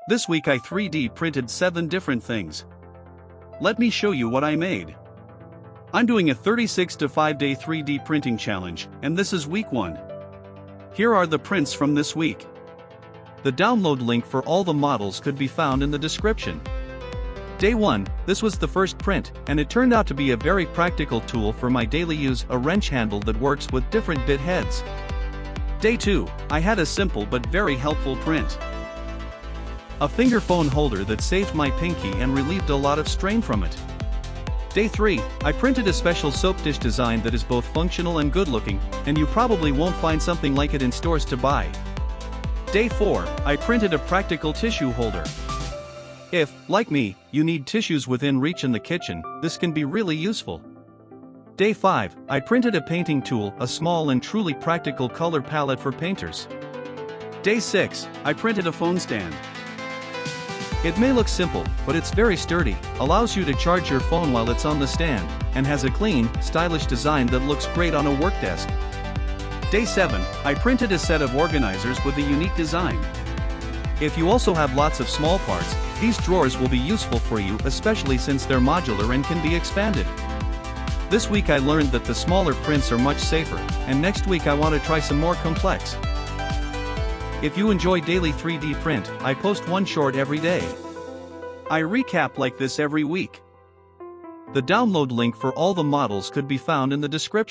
This week I 3D printed 7 different things. Let me show you what I made. I'm doing a 36 to 5 day 3D printing challenge, and this is week 1. Here are the prints from this week. The download link for all the models could be found in the description. Day 1, this was the first print, and it turned out to be a very practical tool for my daily use, a wrench handle that works with different bit heads. Day 2, I had a simple but very helpful print. A finger phone holder that saved my pinky and relieved a lot of strain from it. Day 3, I printed a special soap dish design that is both functional and good looking, and you probably won't find something like it in stores to buy. Day 4, I printed a practical tissue holder. If, like me, you need tissues within reach in the kitchen, this can be really useful. Day 5, I printed a painting tool, a small and truly practical color palette for painters. Day 6, I printed a phone stand. It may look simple, but it's very sturdy, allows you to charge your phone while it's on the stand, and has a clean, stylish design that looks great on a work desk. Day 7, I printed a set of organizers with a unique design. If you also have lots of small parts, these drawers will be useful for you, especially since they're modular and can be expanded. This week I learned that the smaller prints are much safer, and next week I want to try some more complex. If you enjoy daily 3D print, I post one short every day. I recap like this every week. The download link for all the models could be found in the description.